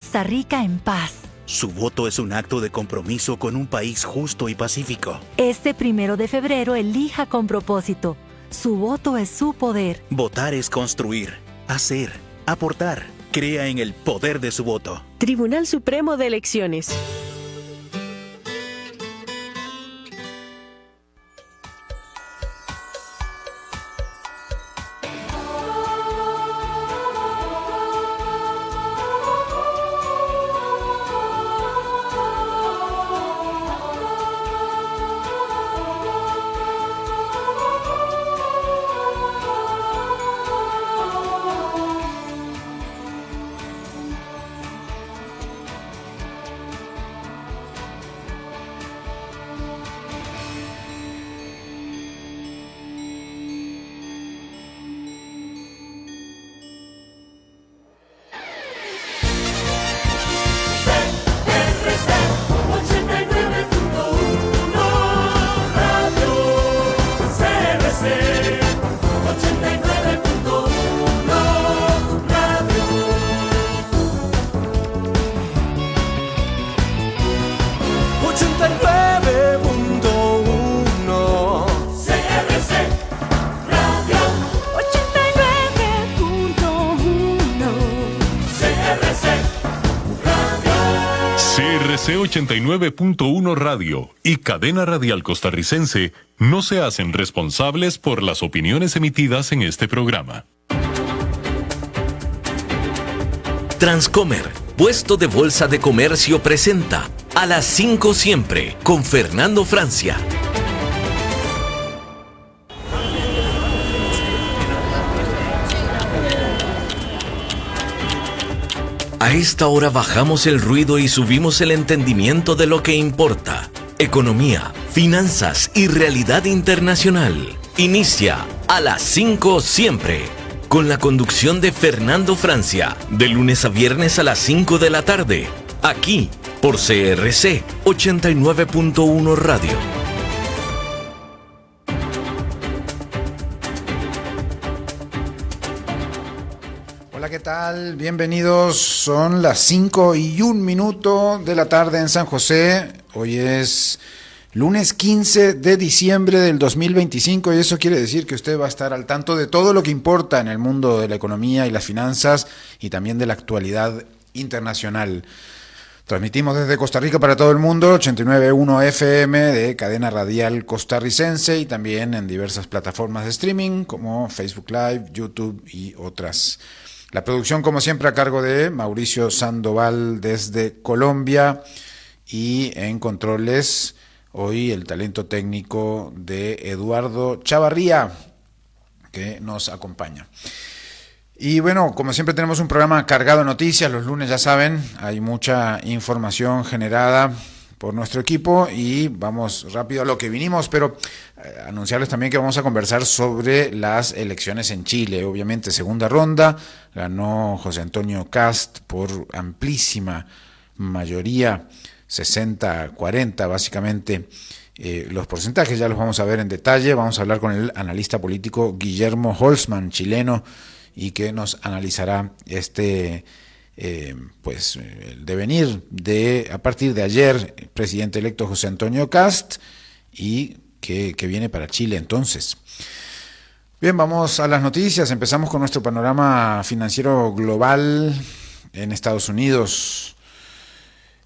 Costa Rica en paz. Su voto es un acto de compromiso con un país justo y pacífico. Este 1 de febrero elija con propósito. Su voto es su poder. Votar es construir, hacer, aportar. Crea en el poder de su voto. Tribunal Supremo de Elecciones. CRC 89.1 Radio y Cadena Radial Costarricense no se hacen responsables por las opiniones emitidas en este programa. Transcomer, puesto de bolsa de comercio, presenta A las 5 siempre con Fernando Francia. A esta hora bajamos el ruido y subimos el entendimiento de lo que importa. Economía, finanzas y realidad internacional. Inicia A las 5 siempre, con la conducción de Fernando Francia, de lunes a viernes a las 5 de la tarde, aquí por CRC 89.1 Radio. Hola, ¿qué tal? Bienvenidos. Son las 5:01 de la tarde en San José. Hoy es lunes 15 de diciembre del 2025 y eso quiere decir que usted va a estar al tanto de todo lo que importa en el mundo de la economía y las finanzas y también de la actualidad internacional. Transmitimos desde Costa Rica para todo el mundo, 89.1 FM de Cadena Radial Costarricense y también en diversas plataformas de streaming como Facebook Live, YouTube y otras. La producción, como siempre, a cargo de Mauricio Sandoval desde Colombia y en controles hoy el talento técnico de Eduardo Chavarría, que nos acompaña. Y bueno, como siempre tenemos un programa cargado de noticias, los lunes ya saben, hay mucha información generada por nuestro equipo y vamos rápido a lo que vinimos, pero anunciarles también que vamos a conversar sobre las elecciones en Chile. Obviamente, segunda ronda, ganó José Antonio Kast por amplísima mayoría, 60-40 básicamente. Los porcentajes ya los vamos a ver en detalle. Vamos a hablar con el analista político Guillermo Holzman, chileno, y que nos analizará el devenir de, a partir de ayer, el presidente electo José Antonio Kast y que viene para Chile entonces. Bien, vamos a las noticias. Empezamos con nuestro panorama financiero global en Estados Unidos.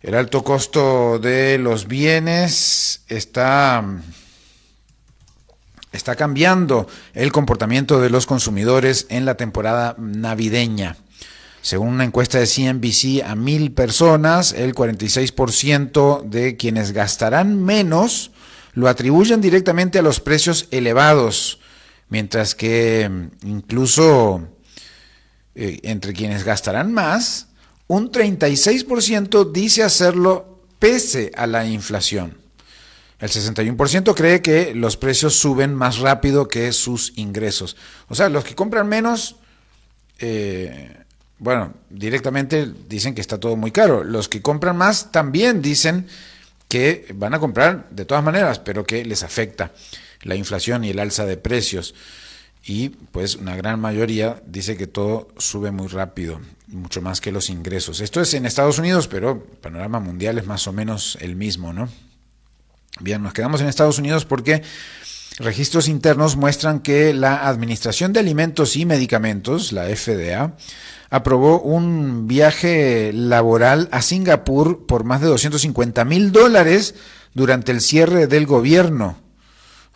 El alto costo de los bienes está cambiando el comportamiento de los consumidores en la temporada navideña. Según una encuesta de CNBC a 1,000 personas, el 46% de quienes gastarán menos lo atribuyen directamente a los precios elevados, mientras que incluso entre quienes gastarán más, un 36% dice hacerlo pese a la inflación. El 61% cree que los precios suben más rápido que sus ingresos. O sea, los que compran menos, directamente dicen que está todo muy caro. Los que compran más también dicen que van a comprar de todas maneras, pero que les afecta la inflación y el alza de precios. Y pues una gran mayoría dice que todo sube muy rápido. mucho más que los ingresos. Esto es en Estados Unidos, pero el panorama mundial es más o menos el mismo, ¿no? Bien, nos quedamos en Estados Unidos porque registros internos muestran que la Administración de Alimentos y Medicamentos, la FDA, aprobó un viaje laboral a Singapur por más de $250,000 durante el cierre del gobierno.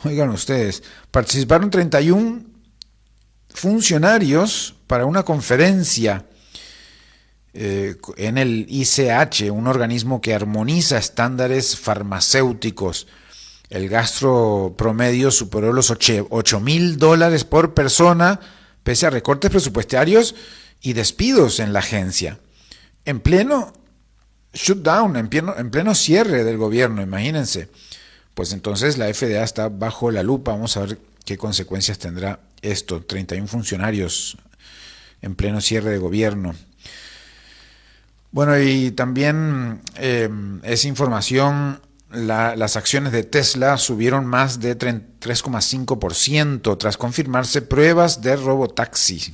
Oigan ustedes, participaron 31 funcionarios para una conferencia en el ICH, un organismo que armoniza estándares farmacéuticos. El gasto promedio superó los $8,000 por persona, pese a recortes presupuestarios y despidos en la agencia. En pleno shutdown, en pleno cierre del gobierno, imagínense. Pues entonces la FDA está bajo la lupa. Vamos a ver qué consecuencias tendrá esto. 31 funcionarios en pleno cierre de gobierno. Bueno, y también es información, las acciones de Tesla subieron más de 3,5% tras confirmarse pruebas de robotaxi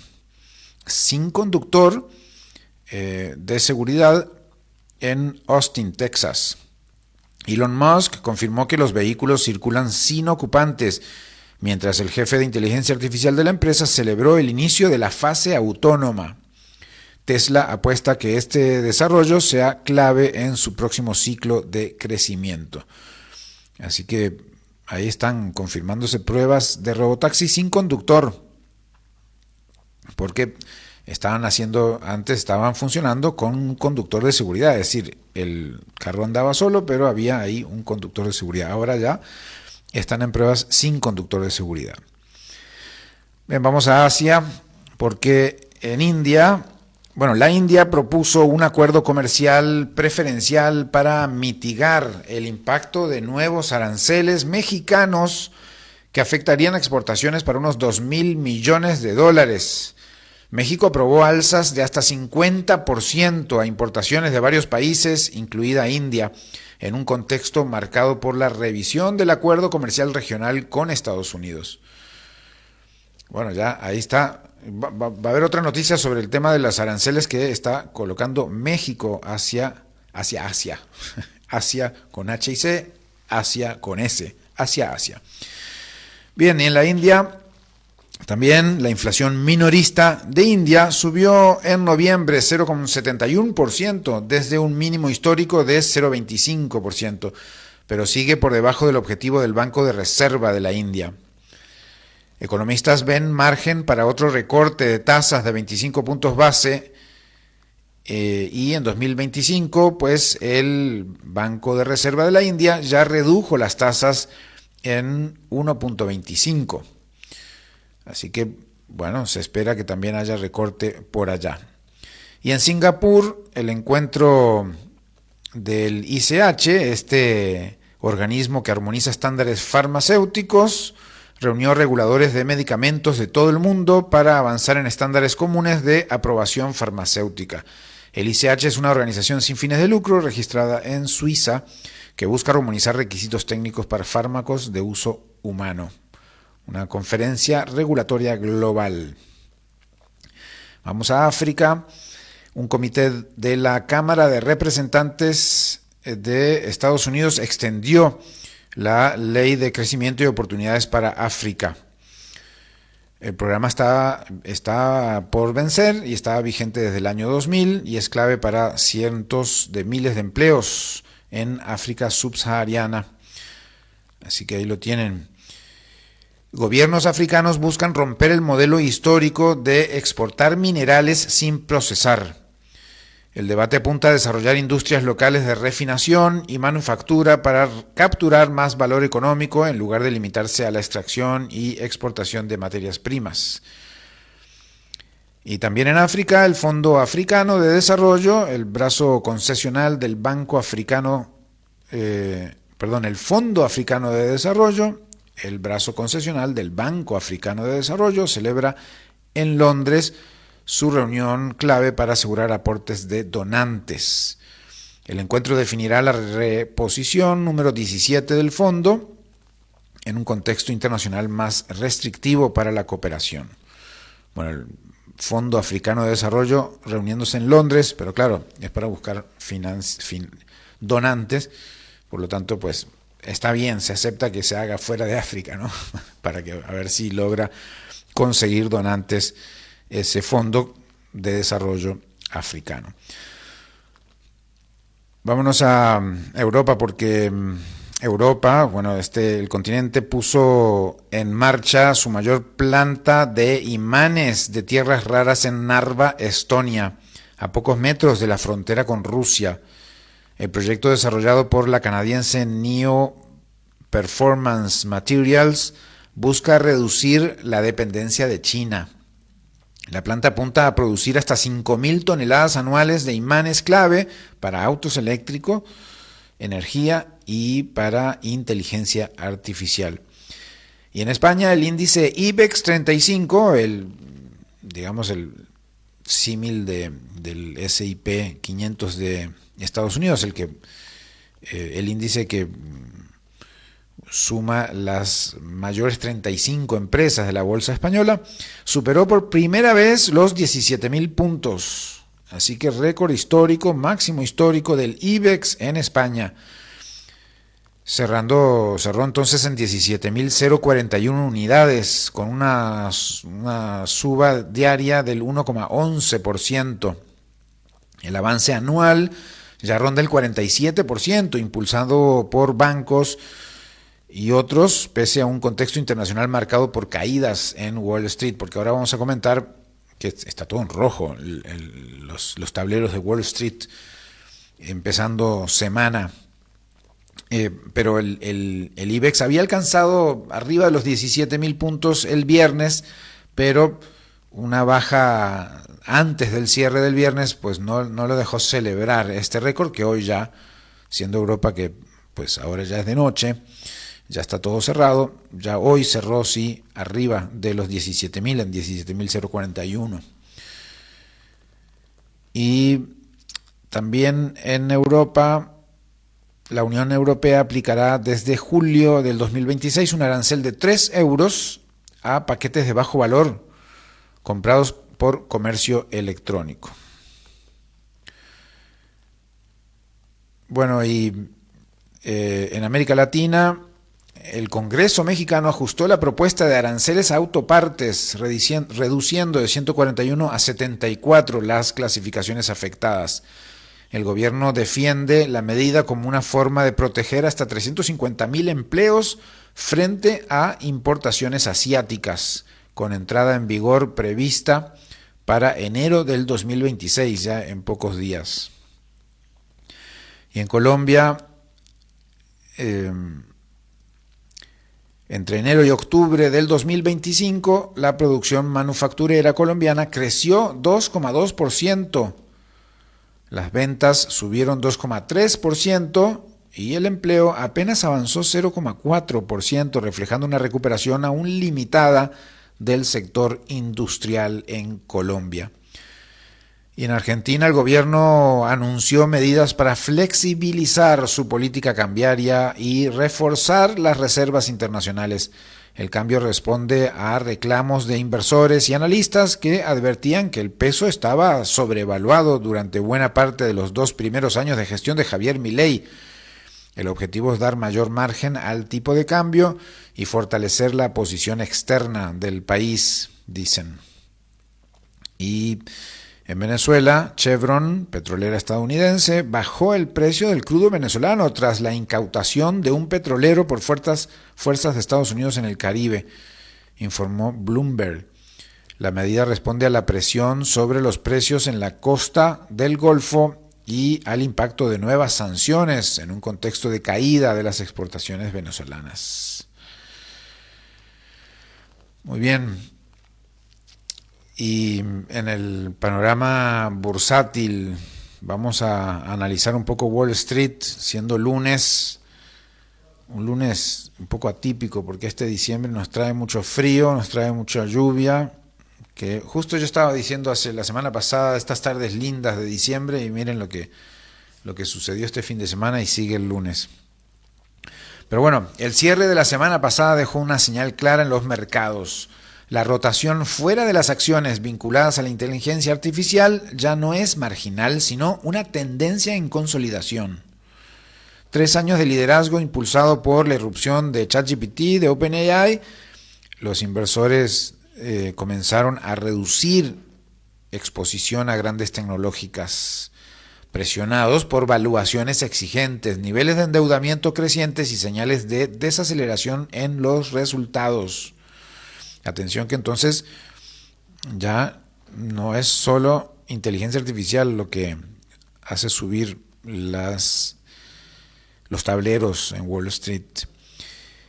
sin conductor de seguridad en Austin, Texas. Elon Musk confirmó que los vehículos circulan sin ocupantes, mientras el jefe de inteligencia artificial de la empresa celebró el inicio de la fase autónoma. Tesla apuesta que este desarrollo sea clave en su próximo ciclo de crecimiento. Así que ahí están confirmándose pruebas de robotaxi sin conductor, porque estaban funcionando con un conductor de seguridad, es decir, el carro andaba solo, pero había ahí un conductor de seguridad. Ahora ya están en pruebas sin conductor de seguridad. Bien, vamos a Asia, porque en India, la India propuso un acuerdo comercial preferencial para mitigar el impacto de nuevos aranceles mexicanos que afectarían exportaciones para unos $2,000 millones. México aprobó alzas de hasta 50% a importaciones de varios países, incluida India, en un contexto marcado por la revisión del acuerdo comercial regional con Estados Unidos. Bueno, ya ahí está. Va a haber otra noticia sobre el tema de las aranceles que está colocando México hacia Asia. Asia con H y C, Asia con S, hacia Asia. Bien, y en la India también la inflación minorista de India subió en noviembre 0,71% desde un mínimo histórico de 0,25%, pero sigue por debajo del objetivo del Banco de Reserva de la India. Economistas ven margen para otro recorte de tasas de 25 puntos base y en 2025 pues el Banco de Reserva de la India ya redujo las tasas en 1,25. Así que, se espera que también haya recorte por allá. Y en Singapur, el encuentro del ICH, este organismo que armoniza estándares farmacéuticos, reunió reguladores de medicamentos de todo el mundo para avanzar en estándares comunes de aprobación farmacéutica. El ICH es una organización sin fines de lucro registrada en Suiza que busca armonizar requisitos técnicos para fármacos de uso humano. Una conferencia regulatoria global. Vamos a África. Un comité de la Cámara de Representantes de Estados Unidos extendió la Ley de Crecimiento y Oportunidades para África. El programa está por vencer y está vigente desde el año 2000 y es clave para cientos de miles de empleos en África subsahariana. Así que ahí lo tienen. Gobiernos africanos buscan romper el modelo histórico de exportar minerales sin procesar. El debate apunta a desarrollar industrias locales de refinación y manufactura para capturar más valor económico en lugar de limitarse a la extracción y exportación de materias primas. Y también en África, el Fondo Africano de Desarrollo, el brazo concesional del Banco Africano, el Fondo Africano de Desarrollo, el brazo concesional del Banco Africano de Desarrollo, celebra en Londres su reunión clave para asegurar aportes de donantes. El encuentro definirá la reposición número 17 del fondo en un contexto internacional más restrictivo para la cooperación. Bueno, Fondo Africano de Desarrollo reuniéndose en Londres, pero claro, es para buscar donantes, por lo tanto, pues está bien, se acepta que se haga fuera de África, ¿no? Para que a ver si logra conseguir donantes ese Fondo de Desarrollo Africano. Vámonos a Europa, porque Europa, bueno, el continente puso en marcha su mayor planta de imanes de tierras raras en Narva, Estonia, a pocos metros de la frontera con Rusia. El proyecto desarrollado por la canadiense Neo Performance Materials busca reducir la dependencia de China. La planta apunta a producir hasta 5.000 toneladas anuales de imanes clave para autos eléctricos, energía y para inteligencia artificial. Y en España el índice IBEX 35, el símil del S&P 500 de Estados Unidos, el índice que suma las mayores 35 empresas de la bolsa española, superó por primera vez los 17.000 puntos. Así que récord histórico, máximo histórico del IBEX en España. Cerró entonces en 17.041 unidades, con una suba diaria del 1,11%. El avance anual ya ronda el 47%, impulsado por bancos y otros, pese a un contexto internacional marcado por caídas en Wall Street, porque ahora vamos a comentar que está todo en rojo, los tableros de Wall Street empezando semana. Pero el IBEX había alcanzado arriba de los 17.000 puntos el viernes, pero una baja antes del cierre del viernes pues no lo dejó celebrar este récord, que hoy ya, siendo Europa que pues ahora ya es de noche, ya está todo cerrado, ya hoy cerró sí arriba de los 17.000 en 17.041. Y también en Europa, la Unión Europea aplicará desde julio del 2026 un arancel de 3 euros a paquetes de bajo valor comprados por comercio electrónico. Bueno, y en América Latina, el Congreso mexicano ajustó la propuesta de aranceles a autopartes, reduciendo de 141 a 74 las clasificaciones afectadas. El gobierno defiende la medida como una forma de proteger hasta 350.000 empleos frente a importaciones asiáticas, con entrada en vigor prevista para enero del 2026, ya en pocos días. Y en Colombia, entre enero y octubre del 2025, la producción manufacturera colombiana creció 2,2%. Las ventas subieron 2,3% y el empleo apenas avanzó 0,4%, reflejando una recuperación aún limitada del sector industrial en Colombia. Y en Argentina el gobierno anunció medidas para flexibilizar su política cambiaria y reforzar las reservas internacionales. El cambio responde a reclamos de inversores y analistas que advertían que el peso estaba sobrevaluado durante buena parte de los 2 primeros años de gestión de Javier Milei. El objetivo es dar mayor margen al tipo de cambio y fortalecer la posición externa del país, dicen. Y en Venezuela, Chevron, petrolera estadounidense, bajó el precio del crudo venezolano tras la incautación de un petrolero por fuerzas de Estados Unidos en el Caribe, informó Bloomberg. La medida responde a la presión sobre los precios en la costa del Golfo y al impacto de nuevas sanciones en un contexto de caída de las exportaciones venezolanas. Muy bien. Y en el panorama bursátil vamos a analizar un poco Wall Street, siendo lunes, un lunes un poco atípico porque este diciembre nos trae mucho frío, nos trae mucha lluvia, que justo yo estaba diciendo la semana pasada, estas tardes lindas de diciembre, y miren lo que sucedió este fin de semana y sigue el lunes. Pero bueno, el cierre de la semana pasada dejó una señal clara en los mercados. La rotación fuera de las acciones vinculadas a la inteligencia artificial ya no es marginal, sino una tendencia en consolidación. 3 años de liderazgo impulsado por la irrupción de ChatGPT, de OpenAI, los inversores comenzaron a reducir exposición a grandes tecnológicas, presionados por valuaciones exigentes, niveles de endeudamiento crecientes y señales de desaceleración en los resultados. Atención que entonces ya no es solo inteligencia artificial lo que hace subir los tableros en Wall Street.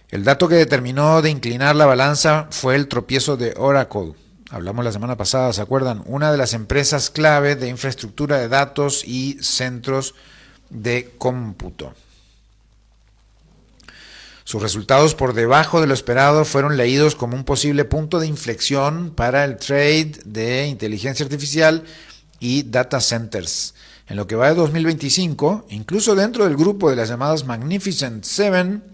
El dato que determinó de inclinar la balanza fue el tropiezo de Oracle. Hablamos la semana pasada, ¿se acuerdan? Una de las empresas clave de infraestructura de datos y centros de cómputo. Sus resultados por debajo de lo esperado fueron leídos como un posible punto de inflexión para el trade de inteligencia artificial y data centers. En lo que va de 2025, incluso dentro del grupo de las llamadas Magnificent Seven,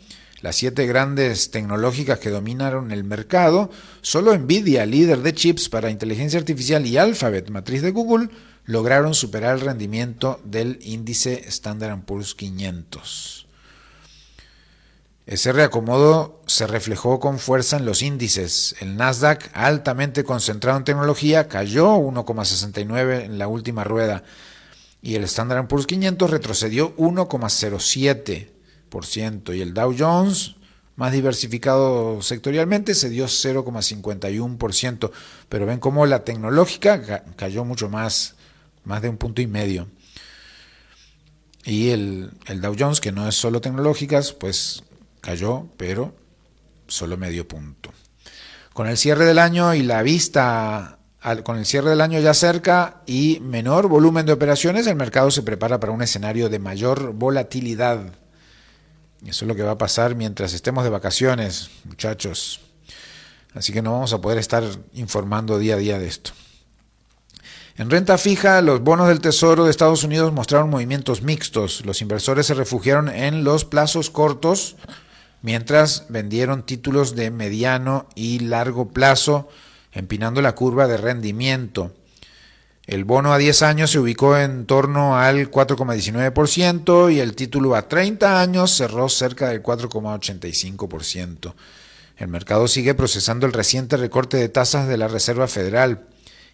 las 7 grandes tecnológicas que dominaron el mercado, solo Nvidia, líder de chips para inteligencia artificial, y Alphabet, matriz de Google, lograron superar el rendimiento del índice Standard & Poor's 500. Ese reacomodo se reflejó con fuerza en los índices. El Nasdaq, altamente concentrado en tecnología, cayó 1,69 en la última rueda y el Standard & Poor's 500 retrocedió 1,07%, y el Dow Jones, más diversificado sectorialmente, se dio 0,51%, pero ven cómo la tecnológica cayó mucho más de 1,5 puntos. Y el Dow Jones, que no es solo tecnológicas, pues cayó, pero solo medio punto. Con el cierre del año y la vista, con el cierre del año ya cerca y menor volumen de operaciones, el mercado se prepara para un escenario de mayor volatilidad. Eso es lo que va a pasar mientras estemos de vacaciones, muchachos. Así que no vamos a poder estar informando día a día de esto. En renta fija, los bonos del Tesoro de Estados Unidos mostraron movimientos mixtos. Los inversores se refugiaron en los plazos cortos, mientras vendieron títulos de mediano y largo plazo, empinando la curva de rendimiento. El bono a 10 años se ubicó en torno al 4,19% y el título a 30 años cerró cerca del 4,85%. El mercado sigue procesando el reciente recorte de tasas de la Reserva Federal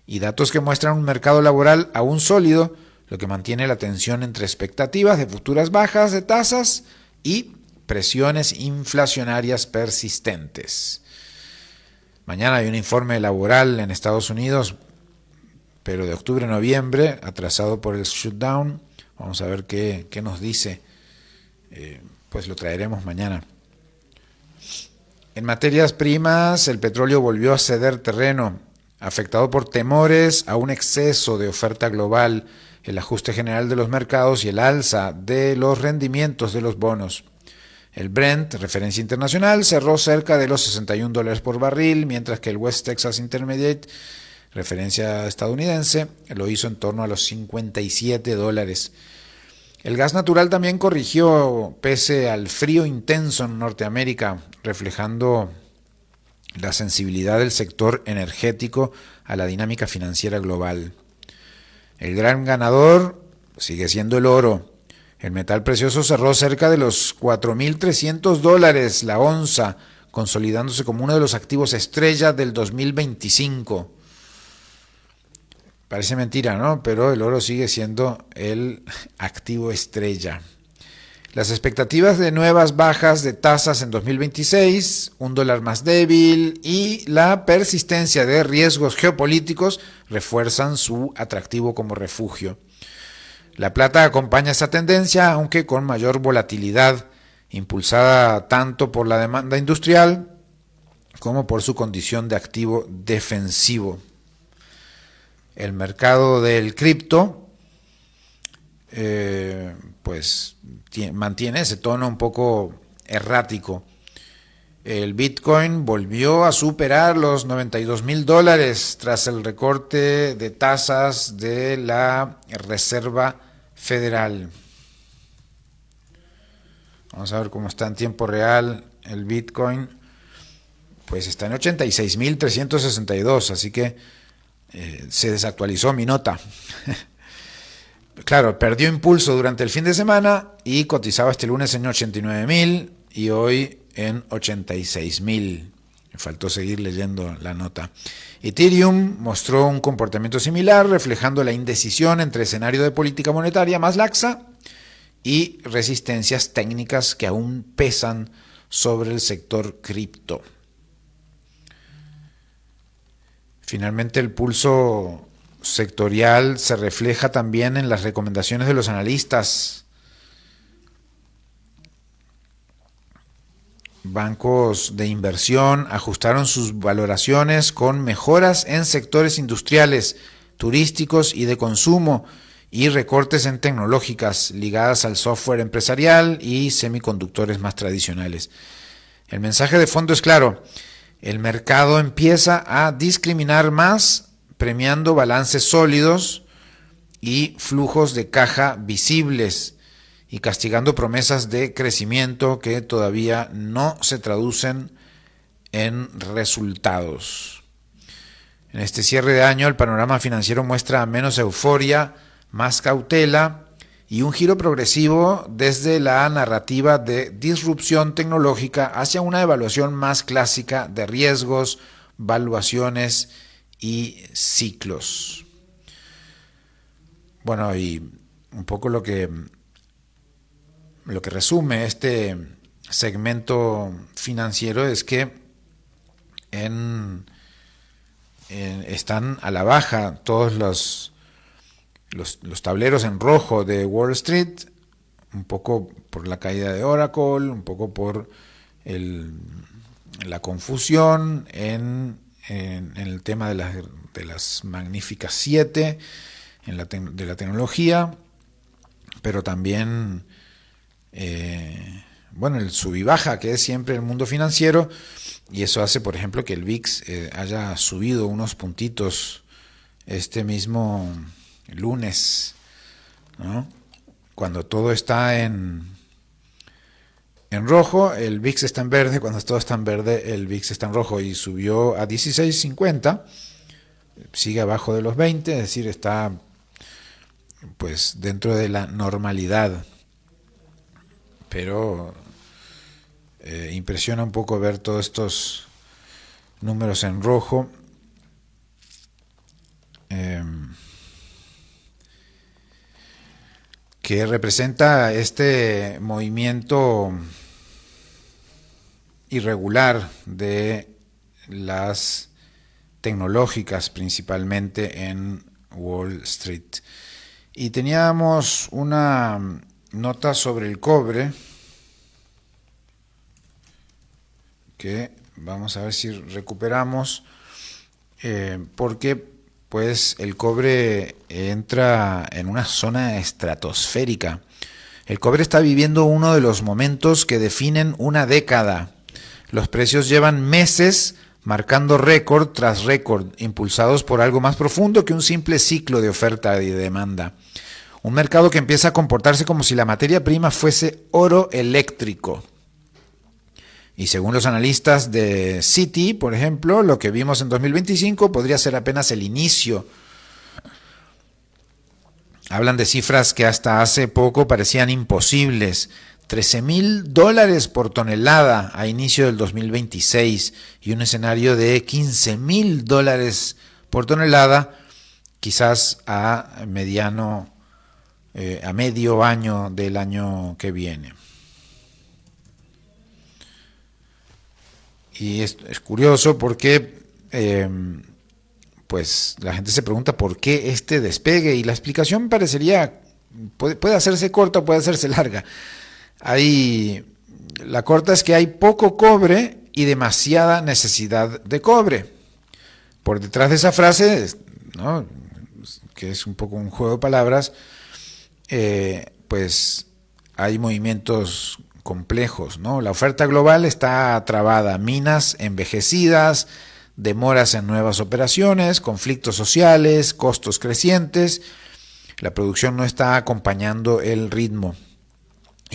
y datos que muestran un mercado laboral aún sólido, lo que mantiene la tensión entre expectativas de futuras bajas de tasas y presiones inflacionarias persistentes. Mañana hay un informe laboral en Estados Unidos, pero de octubre a noviembre, atrasado por el shutdown. Vamos a ver qué nos dice. Pues lo traeremos mañana. En materias primas, el petróleo volvió a ceder terreno, afectado por temores a un exceso de oferta global, el ajuste general de los mercados y el alza de los rendimientos de los bonos. El Brent, referencia internacional, cerró cerca de los $61 por barril, mientras que el West Texas Intermediate, referencia estadounidense, lo hizo en torno a los $57. El gas natural también corrigió pese al frío intenso en Norteamérica, reflejando la sensibilidad del sector energético a la dinámica financiera global. El gran ganador sigue siendo el oro. El metal precioso cerró cerca de los $4.300 la onza, consolidándose como uno de los activos estrella del 2025. Parece mentira, ¿no? Pero el oro sigue siendo el activo estrella. Las expectativas de nuevas bajas de tasas en 2026, un dólar más débil y la persistencia de riesgos geopolíticos refuerzan su atractivo como refugio. La plata acompaña esta tendencia, aunque con mayor volatilidad, impulsada tanto por la demanda industrial como por su condición de activo defensivo. El mercado del cripto pues mantiene ese tono un poco errático. El Bitcoin volvió a superar los $92,000 tras el recorte de tasas de la Reserva Federal. Vamos a ver cómo está en tiempo real el Bitcoin. pues está en 86.362, así que se desactualizó mi nota. Claro, perdió impulso durante el fin de semana y cotizaba este lunes en 89.000 y hoy en 86.000. Me faltó seguir leyendo la nota. Ethereum mostró un comportamiento similar, reflejando la indecisión entre escenario de política monetaria más laxa y resistencias técnicas que aún pesan sobre el sector cripto. Finalmente, el pulso sectorial se refleja también en las recomendaciones de los analistas. Bancos de inversión ajustaron sus valoraciones con mejoras en sectores industriales, turísticos y de consumo y recortes en tecnológicas ligadas al software empresarial y semiconductores más tradicionales. El mensaje de fondo es claro: el mercado empieza a discriminar más, premiando balances sólidos y flujos de caja visibles, y castigando promesas de crecimiento que todavía no se traducen en resultados. En este cierre de año, el panorama financiero muestra menos euforia, más cautela y un giro progresivo desde la narrativa de disrupción tecnológica hacia una evaluación más clásica de riesgos, valuaciones y ciclos. Bueno, y un poco lo que resume este segmento financiero es que están a la baja todos los tableros en rojo de Wall Street, un poco por la caída de Oracle, un poco por la confusión en el tema de las magníficas 7 de la tecnología, pero también el sub y baja que es siempre el mundo financiero, y eso hace, por ejemplo, que el VIX haya subido unos puntitos este mismo lunes, ¿no? Cuando todo está en rojo, el VIX está en verde; cuando todo está en verde, el VIX está en rojo, y subió a 16.50, sigue abajo de los 20, es decir, está pues dentro de la normalidad. Pero impresiona un poco ver todos estos números en rojo. Que representa este movimiento irregular de las tecnológicas, principalmente en Wall Street. Y teníamos una nota sobre el cobre, que vamos a ver si recuperamos, porque pues el cobre entra en una zona estratosférica. El cobre está viviendo uno de los momentos que definen una década. Los precios llevan meses marcando récord tras récord, impulsados por algo más profundo que un simple ciclo de oferta y de demanda. Un mercado que empieza a comportarse como si la materia prima fuese oro eléctrico. Y según los analistas de Citi, por ejemplo, lo que vimos en 2025 podría ser apenas el inicio. Hablan de cifras que hasta hace poco parecían imposibles. $13,000 por tonelada a inicio del 2026 y un escenario de $15,000 por tonelada quizás a medio año del año que viene. Y es curioso porque pues la gente se pregunta por qué este despegue, y la explicación parecería, puede hacerse corta o puede hacerse larga. La corta es que hay poco cobre y demasiada necesidad de cobre. Por detrás de esa frase, ¿no?, que es un poco un juego de palabras, pues hay movimientos complejos, ¿no? La oferta global está trabada, minas envejecidas, demoras en nuevas operaciones, conflictos sociales, costos crecientes. La producción no está acompañando el ritmo.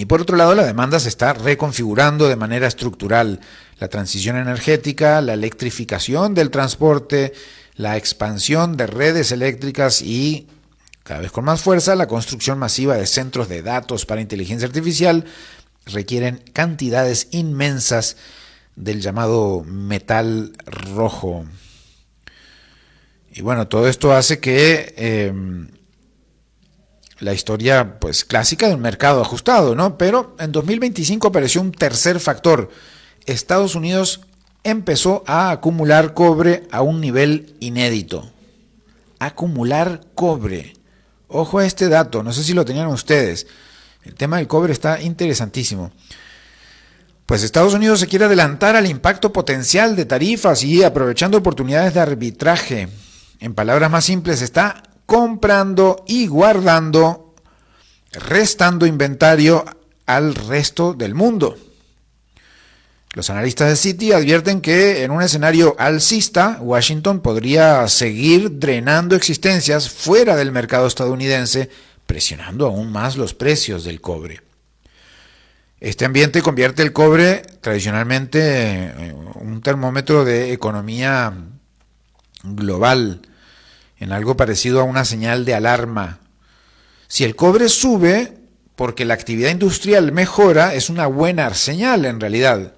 Y por otro lado, la demanda se está reconfigurando de manera estructural. La transición energética, la electrificación del transporte, la expansión de redes eléctricas y, cada vez con más fuerza, la construcción masiva de centros de datos para inteligencia artificial requieren cantidades inmensas del llamado metal rojo. Y bueno, todo esto hace que la historia pues clásica de un mercado ajustado, ¿no? Pero en 2025 apareció un tercer factor. Estados Unidos empezó a acumular cobre a un nivel inédito. Acumular cobre. Ojo a este dato, no sé si lo tenían ustedes. El tema del cobre está interesantísimo. Pues Estados Unidos se quiere adelantar al impacto potencial de tarifas y aprovechando oportunidades de arbitraje. En palabras más simples, está comprando y guardando, restando inventario al resto del mundo. Los analistas de Citi advierten que en un escenario alcista, Washington podría seguir drenando existencias fuera del mercado estadounidense, presionando aún más los precios del cobre. Este ambiente convierte el cobre tradicionalmente en un termómetro de economía global, en algo parecido a una señal de alarma. Si el cobre sube porque la actividad industrial mejora, es una buena señal en realidad.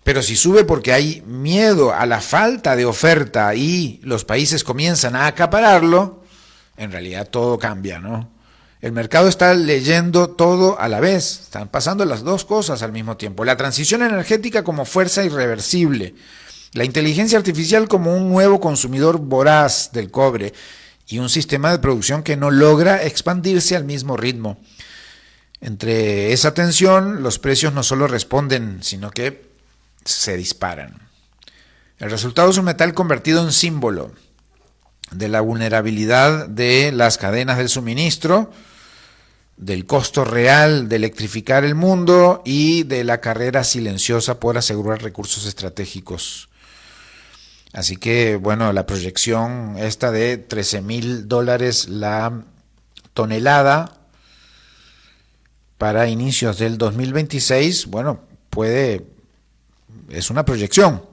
Pero si sube porque hay miedo a la falta de oferta y los países comienzan a acapararlo, en realidad todo cambia, ¿no? El mercado está leyendo todo a la vez, están pasando las dos cosas al mismo tiempo. La transición energética como fuerza irreversible, la inteligencia artificial como un nuevo consumidor voraz del cobre y un sistema de producción que no logra expandirse al mismo ritmo. Entre esa tensión, los precios no solo responden, sino que se disparan. El resultado es un metal convertido en símbolo de la vulnerabilidad de las cadenas del suministro, del costo real de electrificar el mundo y de la carrera silenciosa por asegurar recursos estratégicos. Así que, bueno, la proyección esta de $13,000 la tonelada para inicios del 2026, bueno, es una proyección,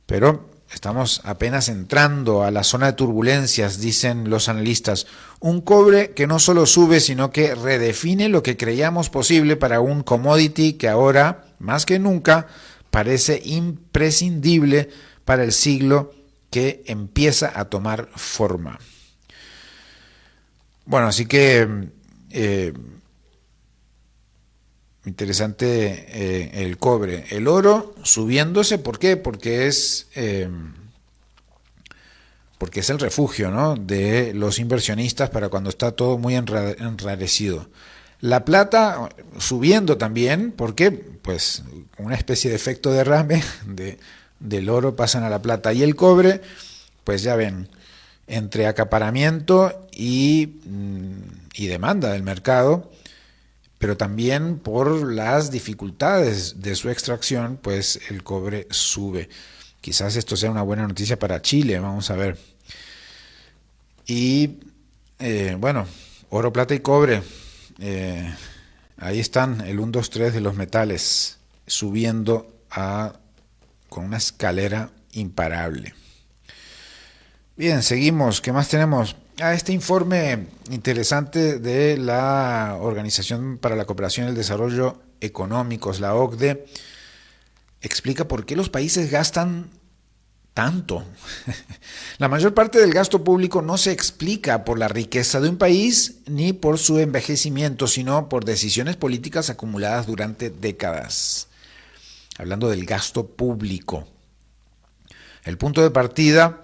pero estamos apenas entrando a la zona de turbulencias, dicen los analistas. Un cobre que no solo sube, sino que redefine lo que creíamos posible para un commodity que ahora, más que nunca, parece imprescindible para el siglo que empieza a tomar forma. Bueno, así que interesante el cobre. El oro subiéndose, ¿por qué? Porque es el refugio, ¿no?, de los inversionistas para cuando está todo muy enrarecido. La plata subiendo también, porque pues una especie de efecto derrame del oro pasan a la plata. Y el cobre, pues ya ven, entre acaparamiento y demanda del mercado, pero también por las dificultades de su extracción, pues el cobre sube. Quizás esto sea una buena noticia para Chile, vamos a ver. Y bueno, oro, plata y cobre, ahí están el 1, 2, 3 de los metales, subiendo con una escalera imparable. Bien, seguimos. ¿Qué más tenemos? Este informe interesante de la Organización para la Cooperación y el Desarrollo Económicos, la OCDE, explica por qué los países gastan tanto. La mayor parte del gasto público no se explica por la riqueza de un país ni por su envejecimiento, sino por decisiones políticas acumuladas durante décadas. Hablando del gasto público. El punto de partida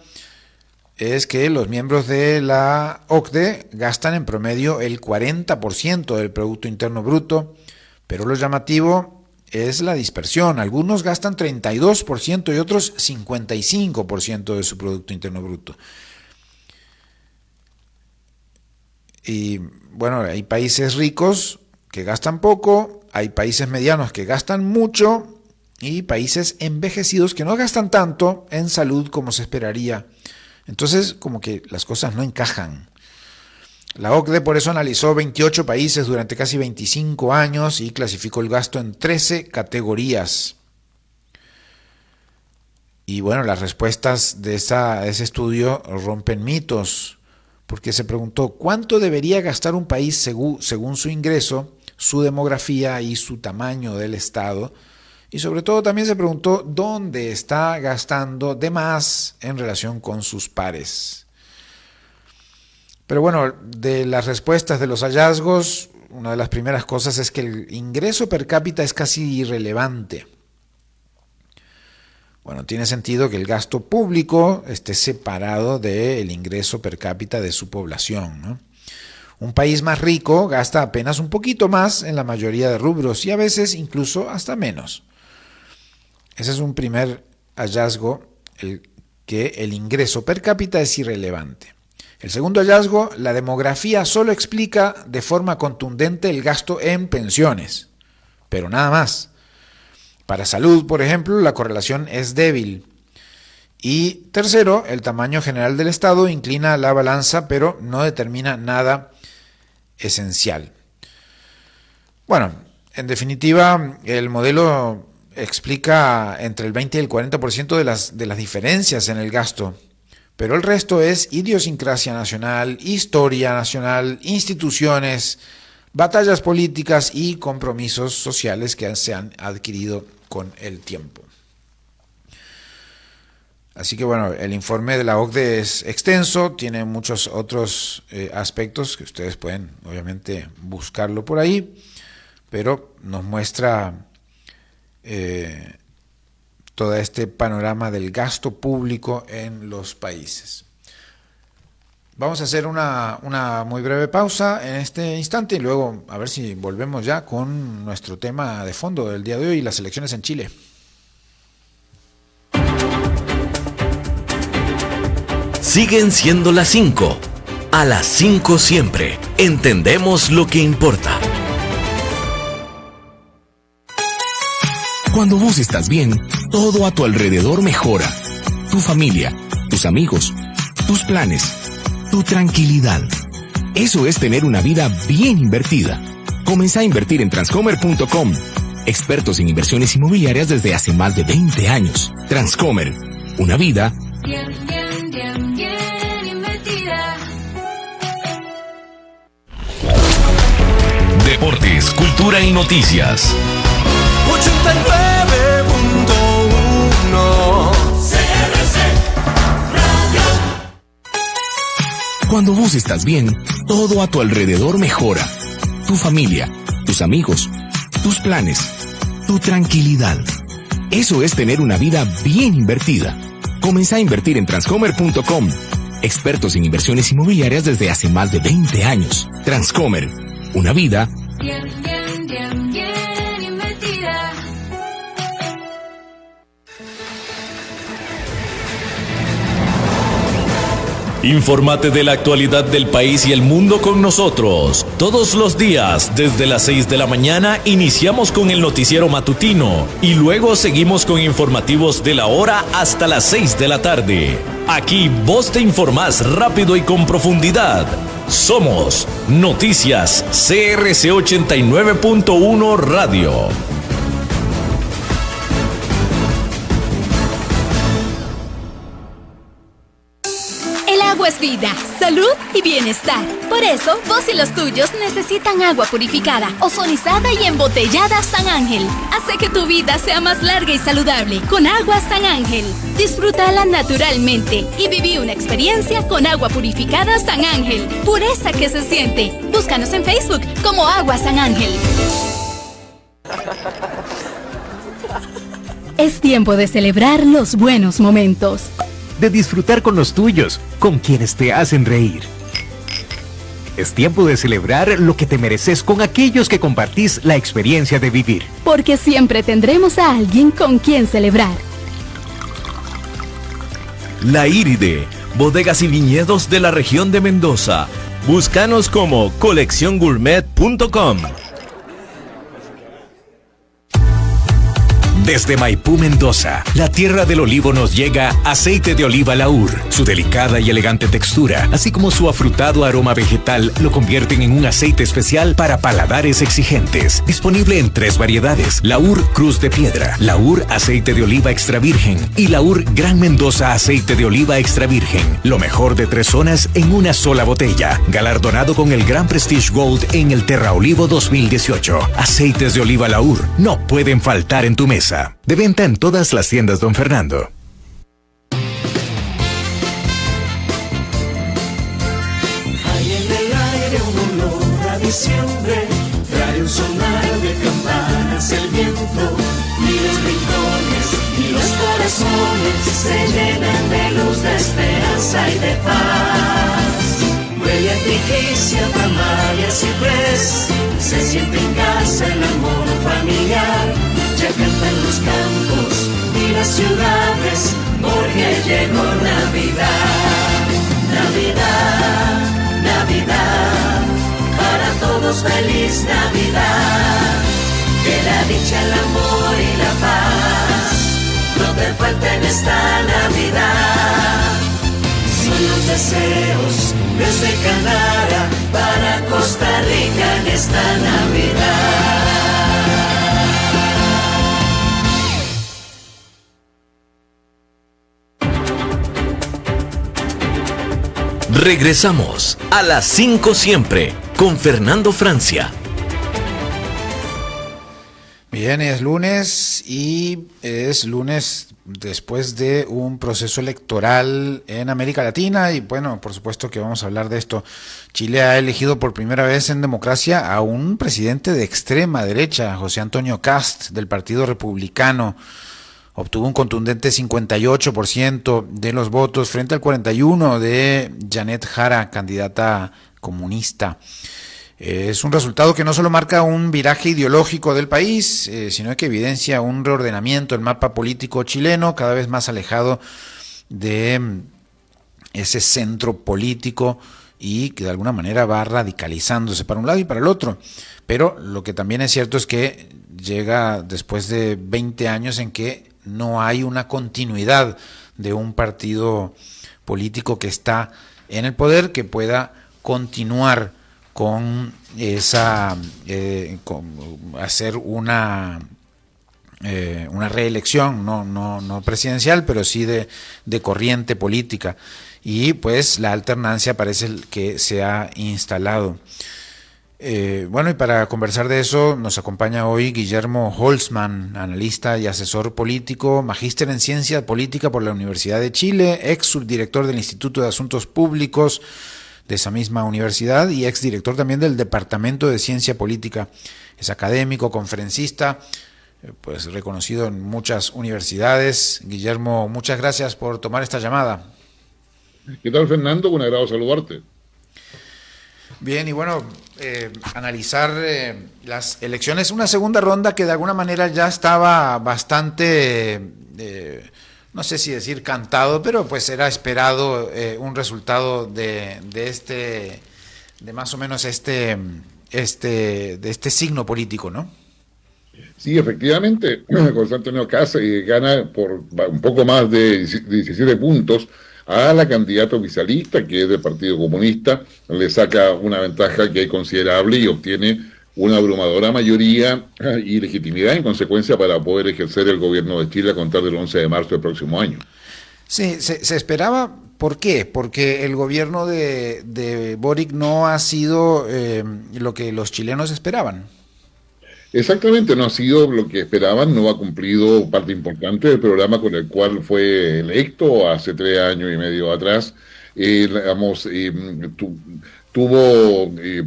es que los miembros de la OCDE gastan en promedio el 40% del Producto Interno Bruto, pero lo llamativo es la dispersión. Algunos gastan 32% y otros 55% de su Producto Interno Bruto. Y bueno, hay países ricos que gastan poco, hay países medianos que gastan mucho y países envejecidos que no gastan tanto en salud como se esperaría. Entonces, como que las cosas no encajan. La OCDE por eso analizó 28 países durante casi 25 años y clasificó el gasto en 13 categorías. Y bueno, las respuestas de ese estudio rompen mitos, porque se preguntó cuánto debería gastar un país según su ingreso, su demografía y su tamaño del Estado. Y sobre todo también se preguntó dónde está gastando de más en relación con sus pares. Pero bueno, de las respuestas de los hallazgos, una de las primeras cosas es que el ingreso per cápita es casi irrelevante. Bueno, tiene sentido que el gasto público esté separado del ingreso per cápita de su población, ¿no? Un país más rico gasta apenas un poquito más en la mayoría de rubros y a veces incluso hasta menos. Ese es un primer hallazgo, que el ingreso per cápita es irrelevante. El segundo hallazgo, la demografía solo explica de forma contundente el gasto en pensiones, pero nada más. Para salud, por ejemplo, la correlación es débil. Y tercero, el tamaño general del Estado inclina la balanza, pero no determina nada esencial. Bueno, en definitiva, el modelo explica entre el 20 y el 40% de las diferencias en el gasto, pero el resto es idiosincrasia nacional, historia nacional, instituciones, batallas políticas y compromisos sociales que se han adquirido con el tiempo. Así que bueno, el informe de la OCDE es extenso, tiene muchos otros aspectos que ustedes pueden obviamente buscarlo por ahí, pero nos muestra todo este panorama del gasto público en los países. Vamos a hacer una muy breve pausa en este instante y luego a ver si volvemos ya con nuestro tema de fondo del día de hoy, las elecciones en Chile. Siguen siendo las 5. A las 5 siempre. Entendemos lo que importa. Cuando vos estás bien, todo a tu alrededor mejora. Tu familia, tus amigos, tus planes, tu tranquilidad. Eso es tener una vida bien invertida. Comenzá a invertir en Transcomer.com. Expertos en inversiones inmobiliarias desde hace más de 20 años. Transcomer. Una vida bien invertida. Deportes, cultura y noticias. 89.1 CRC Radio. Cuando vos estás bien, todo a tu alrededor mejora. Tu familia, tus amigos, tus planes, tu tranquilidad. Eso es tener una vida bien invertida. Comenzá a invertir en Transcomer.com. Expertos en inversiones inmobiliarias desde hace más de 20 años. Transcomer. Una vida Bien invertida. Infórmate de la actualidad del país y el mundo con nosotros. Todos los días, desde las 6 de la mañana, iniciamos con el noticiero matutino y luego seguimos con informativos de la hora hasta las 6 de la tarde. Aquí vos te informás rápido y con profundidad. Somos Noticias CRC 89.1 Radio. El agua es vida, salud y bienestar. Por eso, vos y los tuyos necesitan agua purificada, ozonizada y embotellada San Ángel. Hace que tu vida sea más larga y saludable con agua San Ángel. Disfrútala naturalmente y viví una experiencia con agua purificada San Ángel. Pureza que se siente. Búscanos en Facebook como Agua San Ángel. Es tiempo de celebrar los buenos momentos. De disfrutar con los tuyos, con quienes te hacen reír. Es tiempo de celebrar lo que te mereces con aquellos que compartís la experiencia de vivir. Porque siempre tendremos a alguien con quien celebrar. La Iride, bodegas y viñedos de la región de Mendoza. Búscanos como colecciongourmet.com. Desde Maipú, Mendoza, la tierra del olivo, nos llega aceite de oliva Laur. Su delicada y elegante textura, así como su afrutado aroma vegetal, lo convierten en un aceite especial para paladares exigentes. Disponible en 3 variedades: Laur Cruz de Piedra, Laur aceite de oliva extra virgen y Laur Gran Mendoza aceite de oliva extra virgen. Lo mejor de 3 zonas en una sola botella. Galardonado con el Gran Prestige Gold en el Terra Olivo 2018. Aceites de oliva Laur no pueden faltar en tu mesa. De venta en todas las tiendas Don Fernando. Hay en el aire un olor a diciembre, trae un sonar de campanas el viento, y los rincones y los corazones se llenan de luz, de esperanza y de paz. Huele a triquicia, tamaya, ciprés, se siente en casa el amor familiar. Ya cantan los campos y las ciudades, porque llegó Navidad. Navidad, Navidad, para todos feliz Navidad. Que la dicha, el amor y la paz no te falten esta Navidad. Son los deseos desde Canara para Costa Rica en esta Navidad. Regresamos a las 5 siempre con Fernando Francia. Bien, es lunes después de un proceso electoral en América Latina y bueno, por supuesto que vamos a hablar de esto. Chile ha elegido por primera vez en democracia a un presidente de extrema derecha, José Antonio Kast, del Partido Republicano. Obtuvo un contundente 58% de los votos frente al 41% de Janet Jara, candidata comunista. Es un resultado que no solo marca un viraje ideológico del país, sino que evidencia un reordenamiento del mapa político chileno, cada vez más alejado de ese centro político y que de alguna manera va radicalizándose para un lado y para el otro. Pero lo que también es cierto es que llega después de 20 años en que no hay una continuidad de un partido político que está en el poder que pueda continuar con esa hacer una reelección, no presidencial, pero sí de corriente política. Y pues la alternancia parece que se ha instalado. Bueno, y para conversar de eso nos acompaña hoy Guillermo Holzmann, analista y asesor político, magíster en ciencia política por la Universidad de Chile, ex subdirector del Instituto de Asuntos Públicos de esa misma universidad y ex director también del Departamento de Ciencia Política. Es académico, conferencista, pues reconocido en muchas universidades. Guillermo, muchas gracias por tomar esta llamada. ¿Qué tal, Fernando? Un agrado saludarte. Bien, y bueno, analizar las elecciones, una segunda ronda que de alguna manera ya estaba bastante, no sé si decir cantado, pero pues era esperado un resultado de más o menos de este signo político, ¿no? Sí, efectivamente, José Antonio Kast gana por un poco más de 17 puntos a la candidata oficialista, que es del Partido Comunista. Le saca una ventaja que es considerable y obtiene una abrumadora mayoría y legitimidad en consecuencia para poder ejercer el gobierno de Chile a contar del 11 de marzo del próximo año. Sí, se esperaba. ¿Por qué? Porque el gobierno de Boric no ha sido lo que los chilenos esperaban. Exactamente, no ha sido lo que esperaban, no ha cumplido parte importante del programa con el cual fue electo hace 3 años y medio atrás.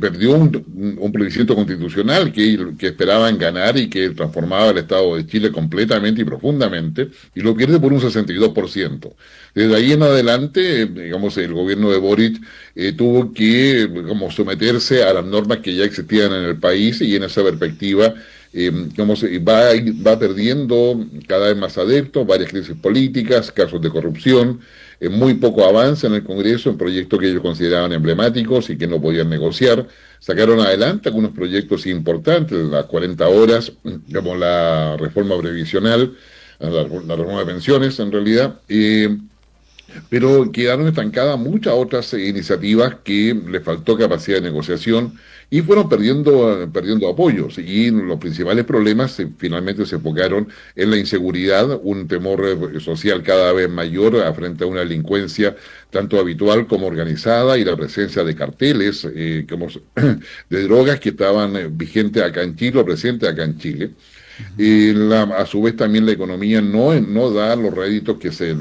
Perdió un plebiscito constitucional que esperaban ganar y que transformaba el Estado de Chile completamente y profundamente, y lo pierde por un 62%. Desde ahí en adelante, digamos, el gobierno de Boric tuvo que someterse a las normas que ya existían en el país, y en esa perspectiva va perdiendo cada vez más adeptos, varias crisis políticas, casos de corrupción, muy poco avance en el Congreso en proyectos que ellos consideraban emblemáticos y que no podían negociar. Sacaron adelante algunos proyectos importantes, las 40 horas, como la reforma previsional, la reforma de pensiones en realidad, pero quedaron estancadas muchas otras iniciativas que le faltó capacidad de negociación y fueron perdiendo apoyos. Y los principales problemas finalmente se enfocaron en la inseguridad, un temor social cada vez mayor frente a una delincuencia tanto habitual como organizada, y la presencia de carteles como de drogas que estaban vigentes acá en Chile o presentes acá en Chile. A su vez también la economía no da los réditos que se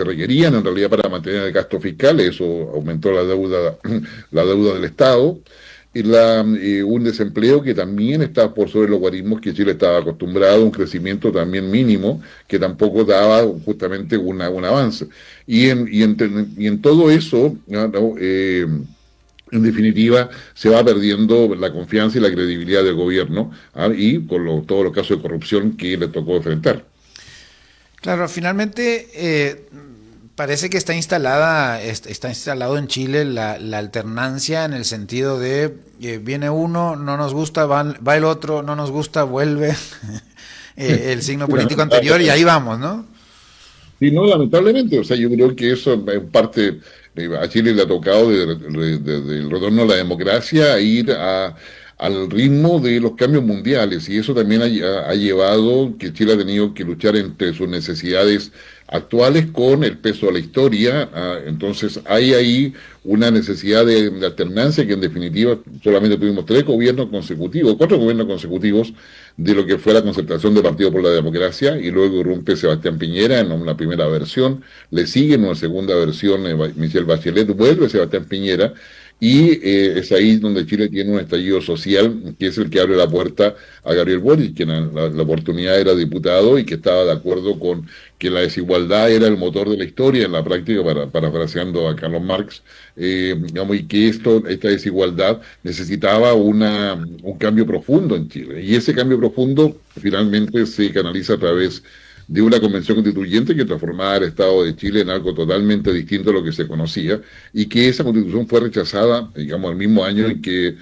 requerían en realidad para mantener el gasto fiscal. Eso aumentó la deuda del Estado, y un desempleo que también está por sobre los guarismos que Chile estaba acostumbrado, un crecimiento también mínimo que tampoco daba justamente un avance. Y en todo eso, en definitiva, se va perdiendo la confianza y la credibilidad del gobierno, y con todos los casos de corrupción que le tocó enfrentar. Claro, finalmente parece que está instalado en Chile la alternancia, en el sentido de viene uno, no nos gusta, va el otro, no nos gusta, vuelve el signo político anterior y ahí vamos, ¿no? Sí, no, lamentablemente. O sea, yo creo que eso en parte a Chile le ha tocado del retorno a la democracia ir al ritmo de los cambios mundiales, y eso también ha llevado que Chile ha tenido que luchar entre sus necesidades actuales con el peso de la historia. Entonces hay ahí una necesidad de alternancia, que en definitiva solamente tuvimos 4 gobiernos consecutivos de lo que fue la concertación del Partido por la Democracia, y luego irrumpe Sebastián Piñera en una primera versión, le sigue en una segunda versión Michelle Bachelet, vuelve Sebastián Piñera, y es ahí donde Chile tiene un estallido social, que es el que abre la puerta a Gabriel Boric, quien en la oportunidad era diputado y que estaba de acuerdo con que la desigualdad era el motor de la historia en la práctica, parafraseando a Carlos Marx, y que esta desigualdad necesitaba un cambio profundo en Chile. Y ese cambio profundo finalmente se canaliza a través de una convención constituyente que transformaba el Estado de Chile en algo totalmente distinto a lo que se conocía, y que esa constitución fue rechazada, digamos, el mismo año en que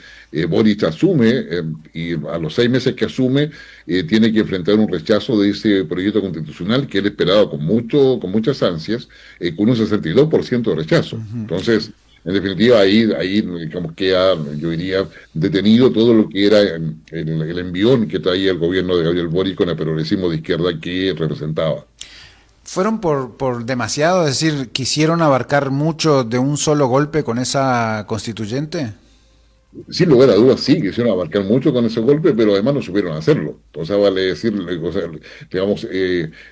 Boric asume, y a los 6 meses que asume, tiene que enfrentar un rechazo de ese proyecto constitucional que él esperaba con muchas ansias, con un 62% de rechazo. Entonces, en definitiva, ahí digamos, queda, yo diría, detenido todo lo que era el envión que traía el gobierno de Gabriel Boric con el progresismo de izquierda que representaba. ¿Fueron por demasiado? Es decir, ¿quisieron abarcar mucho de un solo golpe con esa constituyente? Sin lugar a dudas, sí, quisieron abarcar mucho con ese golpe, pero además no supieron hacerlo. O sea, vale decir, digamos,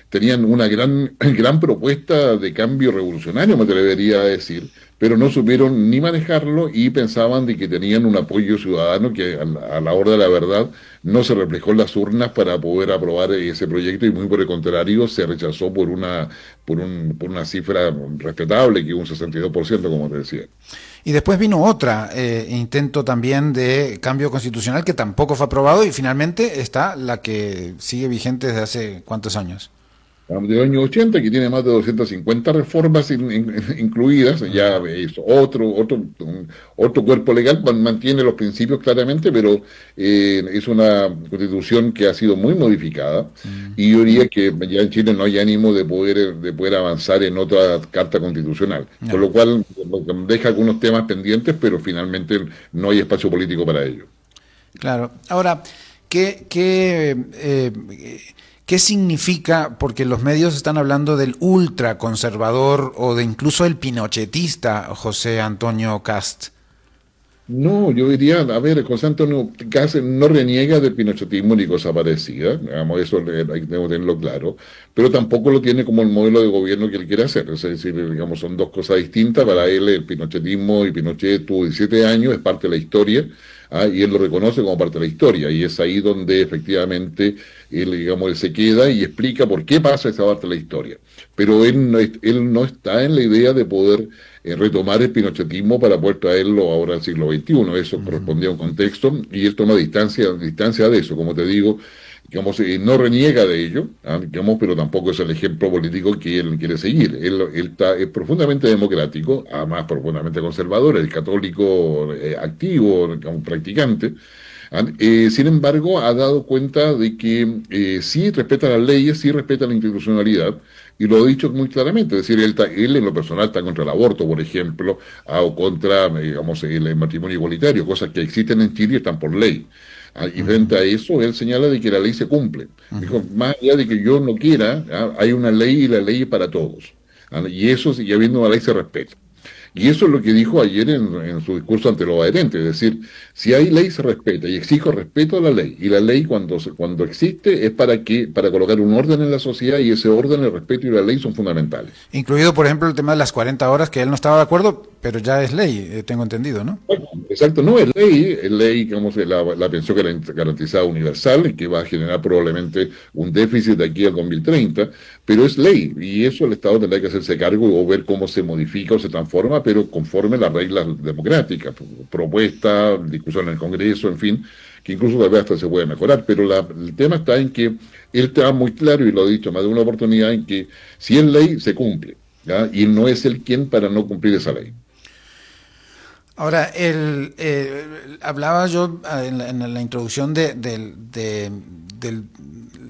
tenían una gran propuesta de cambio revolucionario, me atrevería a decir, pero no supieron ni manejarlo, y pensaban de que tenían un apoyo ciudadano que a la hora de la verdad no se reflejó en las urnas para poder aprobar ese proyecto, y muy por el contrario se rechazó por una cifra respetable, que un 62%, como te decía. Y después vino otra intento también de cambio constitucional que tampoco fue aprobado, y finalmente está la que sigue vigente desde hace ¿cuántos años? Del año 80, que tiene más de 250 reformas incluidas. Ya es otro cuerpo legal, mantiene los principios claramente, pero es una constitución que ha sido muy modificada, y yo diría que ya en Chile no hay ánimo de poder avanzar en otra carta constitucional, con lo cual deja algunos temas pendientes, pero finalmente no hay espacio político para ello. Claro. Ahora, ¿qué significa? Porque los medios están hablando del ultraconservador o de incluso el pinochetista José Antonio Kast. No, yo diría, a ver, José Antonio Kast no reniega del pinochetismo ni cosa parecida, digamos, eso hay que tenerlo claro, pero tampoco lo tiene como el modelo de gobierno que él quiere hacer. Es decir, digamos, son dos cosas distintas. Para él el pinochetismo, y Pinochet tuvo 17 años, es parte de la historia, y él lo reconoce como parte de la historia, y es ahí donde efectivamente él se queda y explica por qué pasa esa parte de la historia. Pero él no está en la idea de poder retomar el pinochetismo para poder traerlo ahora al siglo XXI. Eso correspondía a un contexto, y él toma distancia de eso, como te digo. No reniega de ello, pero tampoco es el ejemplo político que él quiere seguir. Él es profundamente democrático, además profundamente conservador, es católico activo, practicante. Sin embargo, ha dado cuenta de que sí respeta las leyes, sí respeta la institucionalidad, y lo ha dicho muy claramente. Es decir, él en lo personal está contra el aborto, por ejemplo, o contra el matrimonio igualitario, cosas que existen en Chile y están por ley. Y frente a eso, él señala de que la ley se cumple. Dijo, más allá de que yo no quiera, hay una ley, y la ley es para todos. Y eso, y habiendo una ley, se respeta. Y eso es lo que dijo ayer en su discurso ante los adherentes. Es decir, si hay ley, se respeta, y exijo respeto a la ley. Y la ley, cuando existe, es para colocar un orden en la sociedad, y ese orden, el respeto y la ley son fundamentales. Incluido, por ejemplo, el tema de las 40 horas, que él no estaba de acuerdo, pero ya es ley, tengo entendido, ¿no? Bueno, exacto, no, es ley, la pensión garantizada universal, que va a generar probablemente un déficit de aquí al 2030, pero es ley, y eso el Estado tendrá que hacerse cargo o ver cómo se modifica o se transforma, pero conforme las reglas democráticas, propuesta, discusión en el Congreso, en fin, que incluso tal vez hasta se puede mejorar, pero el tema está en que él está muy claro, y lo ha dicho más de una oportunidad, en que si es ley, se cumple, ¿ya? Y no es él quien para no cumplir esa ley. Ahora, hablaba yo en la introducción de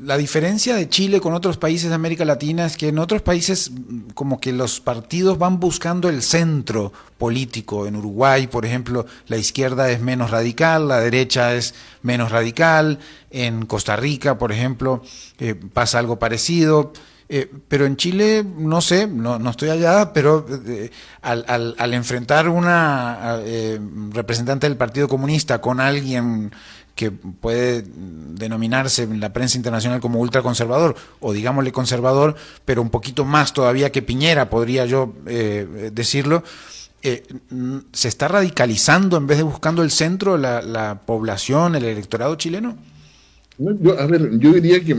la diferencia de Chile con otros países de América Latina, es que en otros países como que los partidos van buscando el centro político. En Uruguay, por ejemplo, la izquierda es menos radical, la derecha es menos radical. En Costa Rica, por ejemplo, pasa algo parecido. Pero en Chile, no sé, no estoy allá, pero al enfrentar una representante del Partido Comunista con alguien que puede denominarse en la prensa internacional como ultraconservador, o digámosle conservador, pero un poquito más todavía que Piñera, podría yo decirlo, ¿se está radicalizando en vez de buscando el centro la población, el electorado chileno? Yo diría que,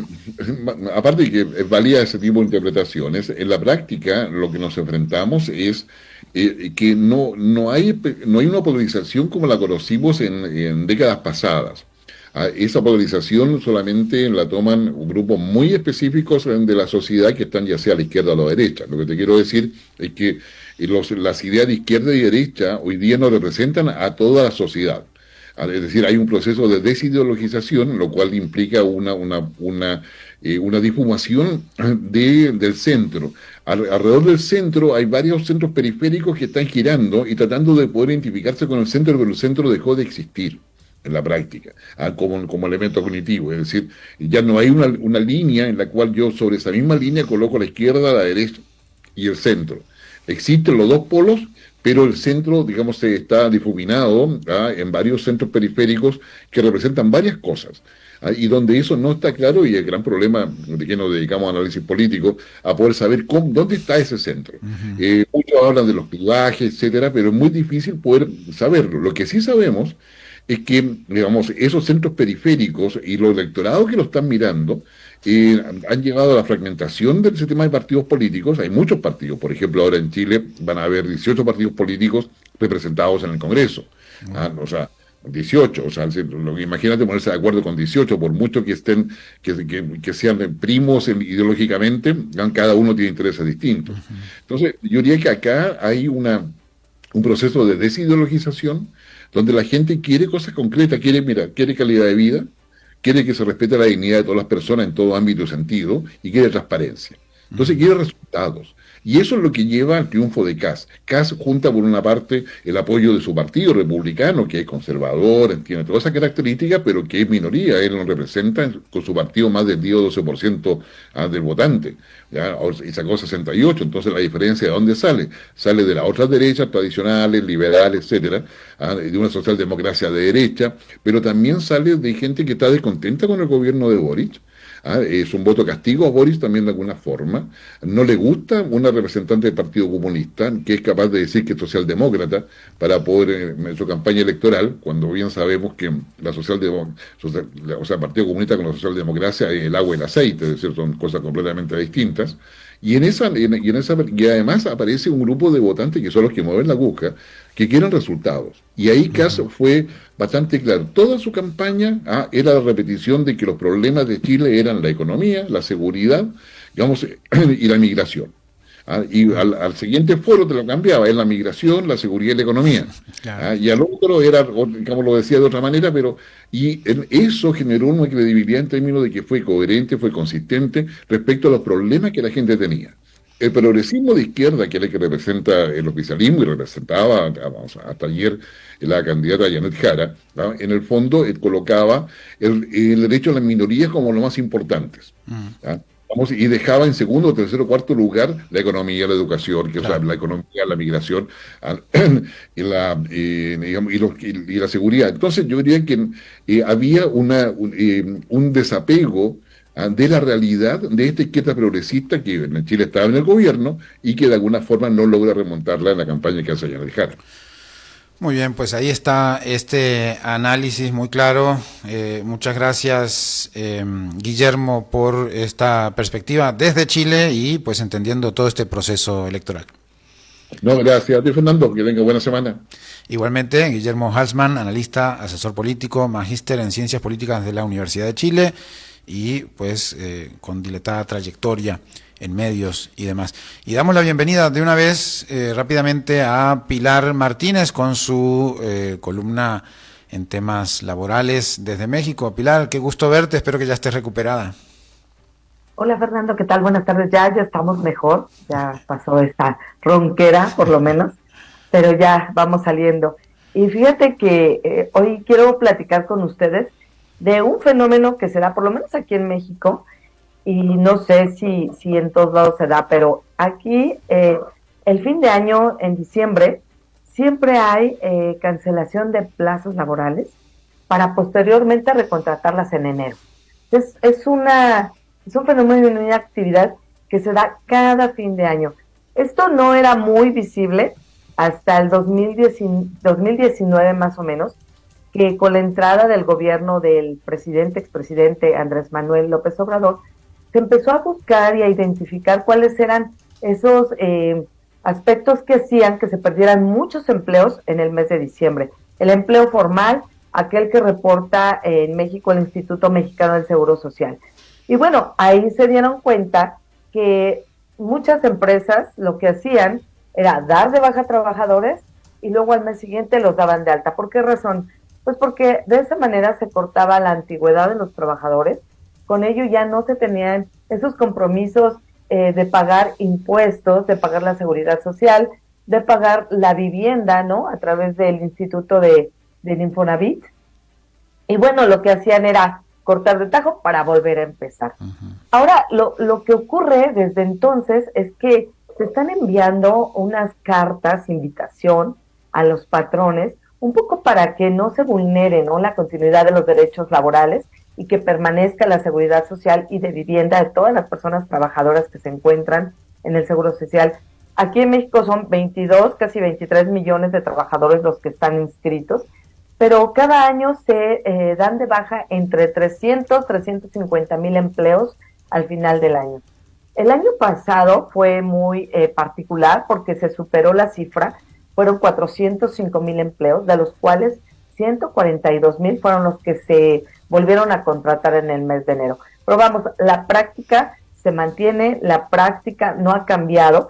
aparte de que es válida ese tipo de interpretaciones, en la práctica lo que nos enfrentamos es que no hay una polarización como la conocimos en décadas pasadas. Esa polarización solamente la toman grupos muy específicos de la sociedad que están ya sea a la izquierda o a la derecha. Lo que te quiero decir es que las ideas de izquierda y derecha hoy día no representan a toda la sociedad. Es decir, hay un proceso de desideologización, lo cual implica una difumación del centro. Alrededor del centro hay varios centros periféricos que están girando y tratando de poder identificarse con el centro, pero el centro dejó de existir en la práctica, como elemento cognitivo. Es decir, ya no hay una línea en la cual yo sobre esa misma línea coloco la izquierda, la derecha y el centro. Existen los dos polos, pero el centro, digamos, está difuminado en varios centros periféricos que representan varias cosas. Y donde eso no está claro, y el gran problema de que nos dedicamos a análisis político, a poder saber dónde está ese centro. Muchos hablan de los clivajes, etcétera, pero es muy difícil poder saberlo. Lo que sí sabemos es que, digamos, esos centros periféricos y los electorados que lo están mirando han llevado a la fragmentación del sistema de partidos políticos. Hay muchos partidos, por ejemplo, ahora en Chile van a haber 18 partidos políticos representados en el Congreso. 18, imagínate ponerse de acuerdo con 18, por mucho que estén, que sean primos ideológicamente, cada uno tiene intereses distintos. Entonces, yo diría que acá hay un proceso de desideologización, donde la gente quiere cosas concretas, quiere calidad de vida, quiere que se respete la dignidad de todas las personas en todo ámbito y sentido, y quiere transparencia. Entonces quiere resultados. Y eso es lo que lleva al triunfo de Kast. Kast junta por una parte el apoyo de su partido republicano, que es conservador, tiene todas esas características, pero que es minoría. Él no representa con su partido más del 10 o 12% del votante. ¿Ya? Y sacó 68, entonces la diferencia de dónde sale. Sale de las otras derechas tradicionales, liberales, etcétera, de una socialdemocracia de derecha, pero también sale de gente que está descontenta con el gobierno de Boric. Es un voto castigo a Boris también de alguna forma. No le gusta una representante del Partido Comunista que es capaz de decir que es socialdemócrata para poder en su campaña electoral, cuando bien sabemos que el Partido Comunista con la socialdemocracia es el agua y el aceite, es decir, son cosas completamente distintas. Y además aparece un grupo de votantes que son los que mueven la aguja, que quieren resultados. Y ahí Kast fue bastante claro. Toda su campaña era la repetición de que los problemas de Chile eran la economía, la seguridad, digamos, y la migración. Y al siguiente foro te lo cambiaba, es la migración, la seguridad y la economía. Claro. Y al otro era, digamos, lo decía de otra manera, eso generó una credibilidad en términos de que fue coherente, fue consistente respecto a los problemas que la gente tenía. El progresismo de izquierda, que es el que representa el oficialismo y representaba hasta ayer la candidata Janet Jara, ¿no? En el fondo colocaba el derecho a las minorías como lo más importantes. Y dejaba en segundo, tercero, cuarto lugar la economía, la educación, que, claro. O sea, la economía, la migración y la seguridad. Entonces yo diría que había un desapego de la realidad de esta izquierda progresista que en Chile estaba en el gobierno y que de alguna forma no logra remontarla en la campaña que hace Janet Jara. Muy bien, pues ahí está este análisis muy claro. Muchas gracias, Guillermo, por esta perspectiva desde Chile y pues entendiendo todo este proceso electoral. No, gracias a ti, Fernando, que tenga buena semana. Igualmente, Guillermo Halsman, analista, asesor político, magíster en Ciencias Políticas de la Universidad de Chile y pues con dilatada trayectoria en medios y demás. Y damos la bienvenida de una vez rápidamente a Pilar Martínez con su columna en temas laborales desde México. Pilar, qué gusto verte, espero que ya estés recuperada. Hola Fernando, ¿qué tal? Buenas tardes, ya estamos mejor, ya pasó esta ronquera por lo menos, pero ya vamos saliendo. Y fíjate que hoy quiero platicar con ustedes de un fenómeno que se da por lo menos aquí en México, y no sé si en todos lados se da, pero aquí el fin de año, en diciembre, siempre hay cancelación de plazas laborales para posteriormente recontratarlas en enero. Es un fenómeno y una actividad que se da cada fin de año. Esto no era muy visible hasta el 2019 más o menos, que con la entrada del gobierno del expresidente Andrés Manuel López Obrador, se empezó a buscar y a identificar cuáles eran esos aspectos que hacían que se perdieran muchos empleos en el mes de diciembre. El empleo formal, aquel que reporta en México el Instituto Mexicano del Seguro Social. Y bueno, ahí se dieron cuenta que muchas empresas lo que hacían era dar de baja a trabajadores y luego al mes siguiente los daban de alta. ¿Por qué razón? Pues porque de esa manera se cortaba la antigüedad de los trabajadores. Con ello ya no se tenían esos compromisos de pagar impuestos, de pagar la seguridad social, de pagar la vivienda, ¿no? A través del Instituto del Infonavit. Y bueno, lo que hacían era cortar de tajo para volver a empezar. Uh-huh. Ahora, lo que ocurre desde entonces es que se están enviando unas cartas, invitación a los patrones, un poco para que no se vulnere, ¿no?, la continuidad de los derechos laborales y que permanezca la seguridad social y de vivienda de todas las personas trabajadoras que se encuentran en el Seguro Social. Aquí en México son 22, casi 23 millones de trabajadores los que están inscritos, pero cada año se dan de baja entre 350 mil empleos al final del año. El año pasado fue muy particular porque se superó la cifra, fueron 405 mil empleos, de los cuales 142 mil fueron los que se volvieron a contratar en el mes de enero. Pero vamos, la práctica se mantiene, la práctica no ha cambiado,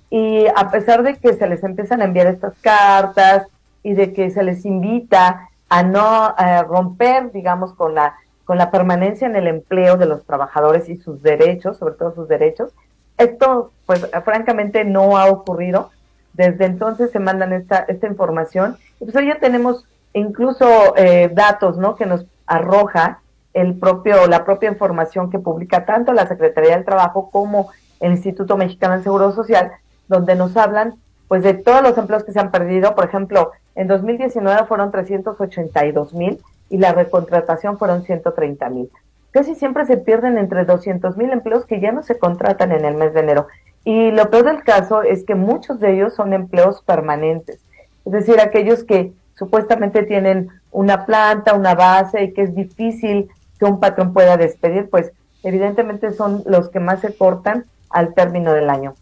y a pesar de que se les empiezan a enviar estas cartas y de que se les invita a no romper, digamos, con la permanencia en el empleo de los trabajadores y sus derechos, sobre todo sus derechos, esto pues francamente no ha ocurrido. Desde entonces se mandan esta información, y pues hoy ya tenemos incluso datos, ¿no?, que nos arroja la propia información que publica tanto la Secretaría del Trabajo como el Instituto Mexicano del Seguro Social, donde nos hablan pues de todos los empleos que se han perdido. Por ejemplo, en 2019 fueron 382 mil y la recontratación fueron 130 mil. casi siempre se pierden entre 200,000 empleos que ya no se contratan en el mes de enero. Y lo peor del caso es que muchos de ellos son empleos permanentes, es decir, aquellos que supuestamente tienen una planta, una base y que es difícil que un patrón pueda despedir, pues evidentemente son los que más se cortan al término del año.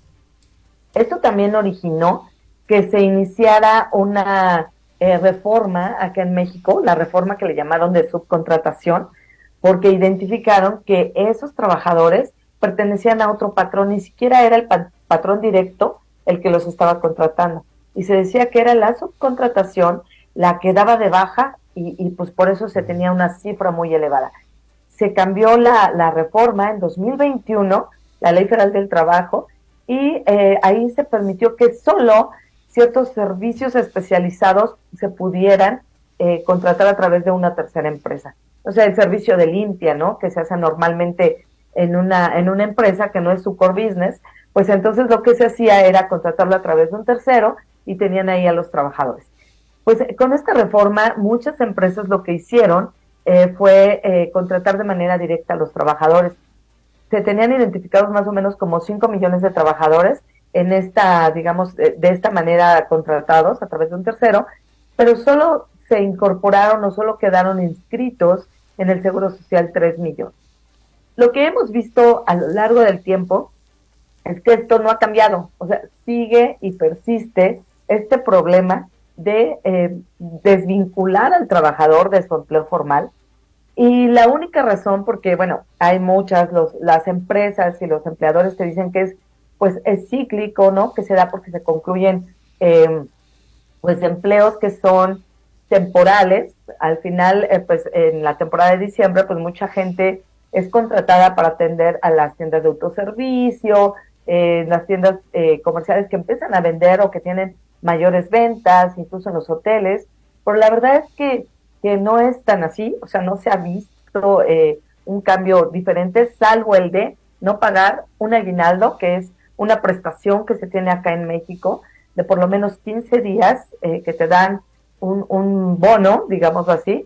Esto también originó que se iniciara una reforma acá en México, la reforma que le llamaron de subcontratación, porque identificaron que esos trabajadores pertenecían a otro patrón, ni siquiera era el patrón directo el que los estaba contratando. Y se decía que era la subcontratación la que daba de baja y pues por eso se tenía una cifra muy elevada. Se cambió la reforma en 2021, la Ley Federal del Trabajo, y ahí se permitió que solo ciertos servicios especializados se pudieran contratar a través de una tercera empresa. O sea, el servicio de limpia, ¿no? Que se hace normalmente en una empresa que no es su core business, pues entonces lo que se hacía era contratarlo a través de un tercero y tenían ahí a los trabajadores. Pues con esta reforma muchas empresas lo que hicieron fue contratar de manera directa a los trabajadores. Se tenían identificados más o menos como 5 millones de trabajadores en esta, digamos, de esta manera contratados a través de un tercero, pero solo se incorporaron o solo quedaron inscritos en el Seguro Social 3 millones. Lo que hemos visto a lo largo del tiempo es que esto no ha cambiado, o sea, sigue y persiste este problema de desvincular al trabajador de su empleo formal. Y la única razón, porque bueno, hay muchas, las empresas y los empleadores te dicen que es cíclico, ¿no? Que se da porque se concluyen pues empleos que son temporales. Al final, pues en la temporada de diciembre, pues mucha gente es contratada para atender a las tiendas de autoservicio, las tiendas comerciales que empiezan a vender o que tienen mayores ventas, incluso en los hoteles. Pero la verdad es que no es tan así, o sea, no se ha visto un cambio diferente, salvo el de no pagar un aguinaldo, que es una prestación que se tiene acá en México, de por lo menos 15 días, que te dan un bono, digamos así,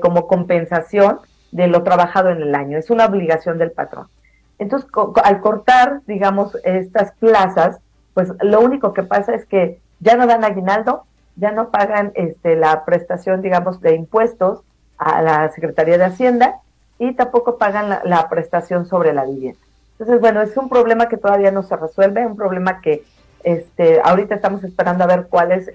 como compensación de lo trabajado en el año. Es una obligación del patrón. Entonces, al cortar, digamos, estas plazas, pues lo único que pasa es que ya no dan aguinaldo, ya no pagan la prestación, digamos, de impuestos a la Secretaría de Hacienda y tampoco pagan la prestación sobre la vivienda. Entonces, bueno, es un problema que todavía no se resuelve, un problema que ahorita estamos esperando a ver cuál es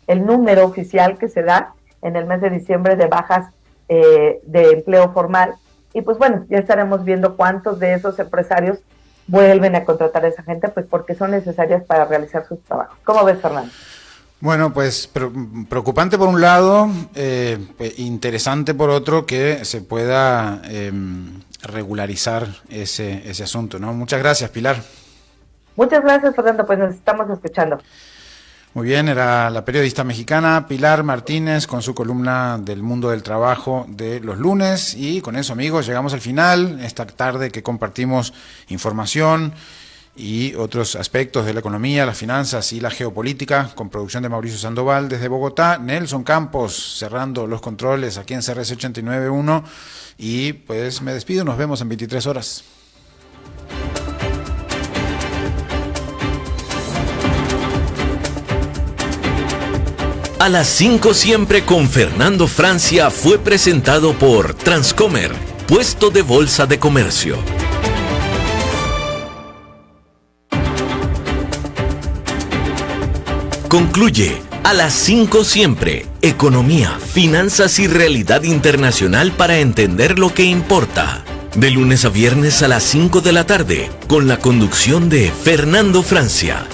el número oficial que se da en el mes de diciembre de bajas de empleo formal. Y pues bueno, ya estaremos viendo cuántos de esos empresarios vuelven a contratar a esa gente, pues porque son necesarias para realizar sus trabajos. ¿Cómo ves, Fernando? Bueno, pues preocupante por un lado, interesante por otro que se pueda regularizar ese asunto, ¿no? Muchas gracias, Pilar. Muchas gracias, Fernando, pues nos estamos escuchando. Muy bien, era la periodista mexicana Pilar Martínez con su columna del mundo del trabajo de los lunes. Y con eso, amigos, llegamos al final, esta tarde que compartimos información y otros aspectos de la economía, las finanzas y la geopolítica, con producción de Mauricio Sandoval desde Bogotá, Nelson Campos cerrando los controles aquí en CRC 89.1, y pues me despido, nos vemos en 23 horas. A las 5 siempre con Fernando Francia fue presentado por Transcomer, puesto de bolsa de comercio. Concluye A las 5 siempre, economía, finanzas y realidad internacional para entender lo que importa. De lunes a viernes a las 5 de la tarde, con la conducción de Fernando Francia.